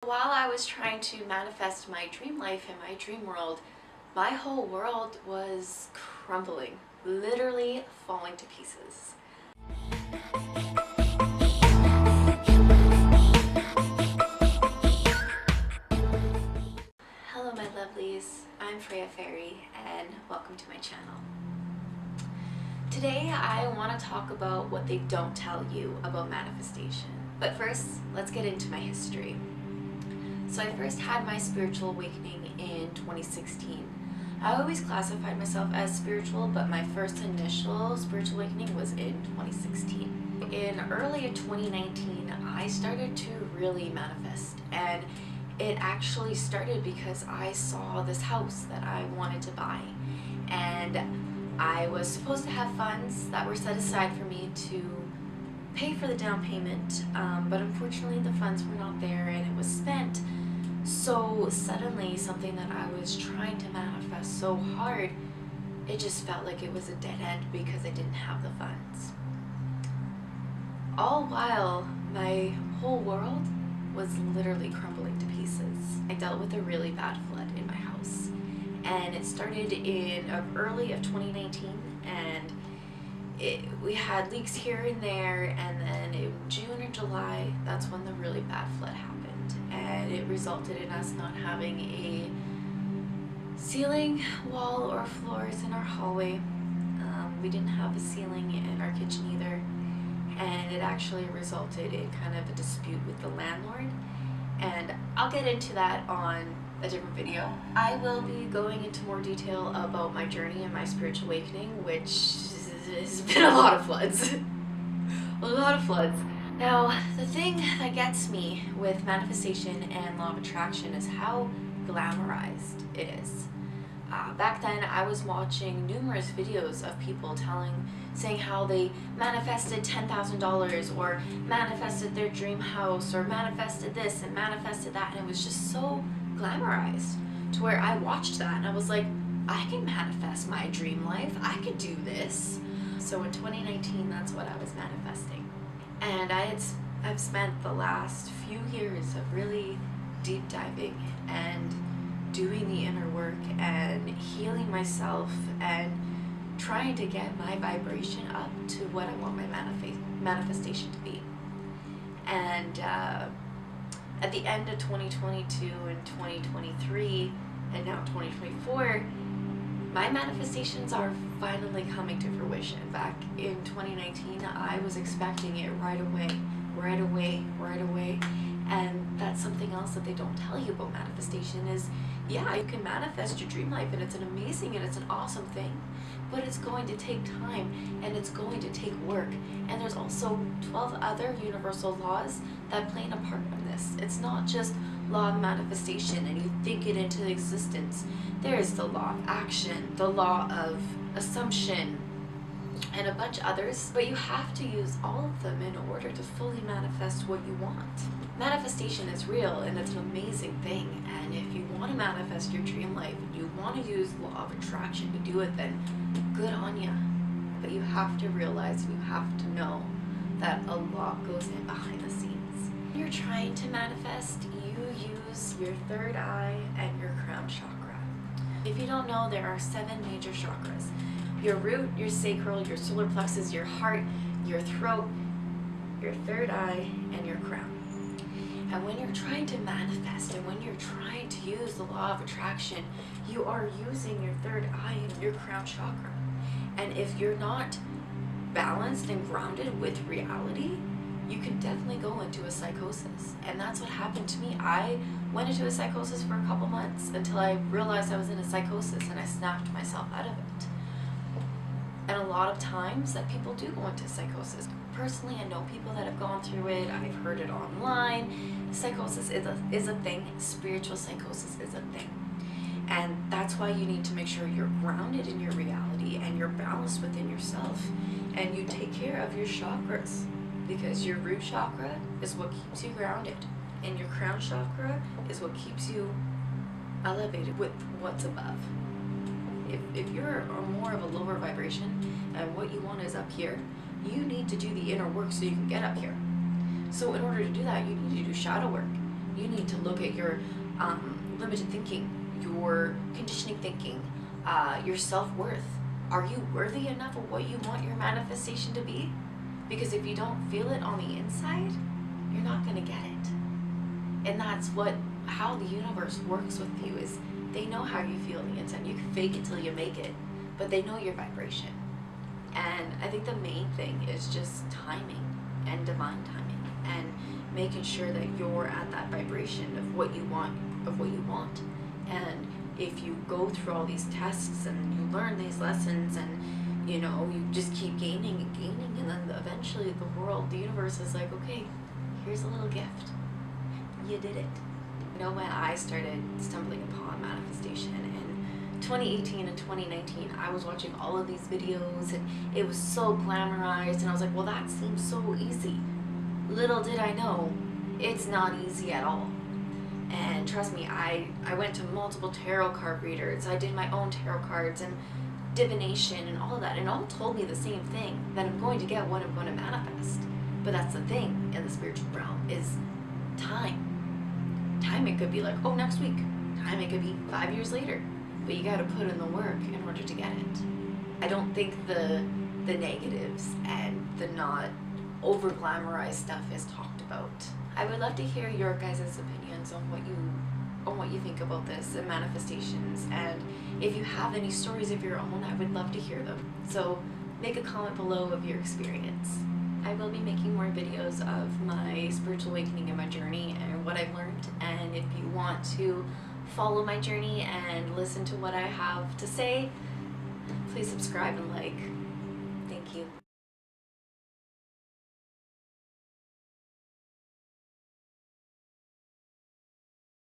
while I was trying to manifest my dream life and my dream world, my whole world was crumbling, literally falling to pieces. Hello my lovelies, I'm Freya Faery and welcome to my channel. Today I want to talk about what they don't tell you about manifestation. But first, let's get into my history. So I first had my spiritual awakening in 2016. I always classified myself as spiritual, but my first initial spiritual awakening was in 2016. In early 2019, I started to really manifest, and it actually started because I saw this house that I wanted to buy, and I was supposed to have funds that were set aside for me to pay for the down payment, but unfortunately the funds were not there and it was spent. So suddenly something that I was trying to manifest so hard, it just felt like it was a dead end because I didn't have the funds. All while my whole world was literally crumbling to pieces. I dealt with a really bad flood in my house, and it started in early of 2019, and we had leaks here and there, and then in June or July, that's when the really bad flood happened, and it resulted in us not having a ceiling, wall, or floors in our hallway. We didn't have a ceiling in our kitchen either, and it actually resulted in kind of a dispute with the landlord, and I'll get into that on a different video. I will be going into more detail about my journey and my spiritual awakening, which has been a lot of floods. A lot of floods. Now, the thing that gets me with manifestation and law of attraction is how glamorized it is. Back then, I was watching numerous videos of people saying how they manifested $10,000 or manifested their dream house or manifested this and manifested that, and it was just so glamorized to where I watched that and I was like, I can manifest my dream life. I could do this. So in 2019, that's what I was manifesting. And I've spent the last few years of really deep diving and doing the inner work and healing myself and trying to get my vibration up to what I want my manifestation to be. And at the end of 2022 and 2023 and now 2024, my manifestations are finally coming to fruition. Back in 2019, I was expecting it right away. And that's something else that they don't tell you about manifestation is, yeah, you can manifest your dream life and it's an amazing and it's an awesome thing, but it's going to take time and it's going to take work. And there's also 12 other universal laws that play a part in this. It's not just law of manifestation and you think it into existence. There's the law of action, the law of assumption, and a bunch of others, but you have to use all of them in order to fully manifest what you want. Manifestation is real and it's an amazing thing, and if you want to manifest your dream life and you want to use law of attraction to do it, then good on ya. But you have to realize and you have to know that a lot goes in behind the scenes. When you're trying to manifest, you use your third eye and your crown chakra. If you don't know, there are 7 major chakras. Your root, your sacral, your solar plexus, your heart, your throat, your third eye, and your crown. And when you're trying to manifest and when you're trying to use the law of attraction, you are using your third eye and your crown chakra. And if you're not balanced and grounded with reality, you can definitely go into a psychosis. And that's what happened to me. I went into a psychosis for a couple months until I realized I was in a psychosis and I snapped myself out of it. And a lot of times that people do go into psychosis. Personally, I know people that have gone through it. I've heard it online. Psychosis is a thing. Spiritual psychosis is a thing. And that's why you need to make sure you're grounded in your reality and you're balanced within yourself. And you take care of your chakras, because your root chakra is what keeps you grounded. And your crown chakra is what keeps you elevated with what's above. If you're more of a lower vibration and what you want is up here, you need to do the inner work so you can get up here. So in order to do that, you need to do shadow work. You need to look at your limited thinking, your conditioning thinking, your self-worth. Are you worthy enough of what you want your manifestation to be? Because if you don't feel it on the inside, you're not going to get it. And that's how the universe works with you, is they know how you feel on the inside. You can fake it till you make it, but they know your vibration. And I think the main thing is just timing and divine timing, and making sure that you're at that vibration of what you want, And if you go through all these tests and you learn these lessons, and you just keep gaining and gaining, and then eventually the universe is like, okay, here's a little gift. You did it. When I started stumbling upon manifestation in 2018 and 2019, I was watching all of these videos, and it was so glamorized, and I was like, well, that seems so easy. Little did I know, it's not easy at all. And trust me, I went to multiple tarot card readers. I did my own tarot cards and divination and all of that, and all told me the same thing, that I'm going to get what I'm going to manifest. But that's the thing in the spiritual realm, is time. Time, it could be like, oh, next week. Time, it could be 5 years later. But you got to put in the work in order to get it. I don't think the negatives and the not over glamorized stuff is talked about. I would love to hear your guys' opinions on what you think about this and manifestations, and if you have any stories of your own, I would love to hear them. So make a comment below of your experience. I will be making more videos of my spiritual awakening and my journey and what I've learned, and if you want to follow my journey and listen to what I have to say, please subscribe and like.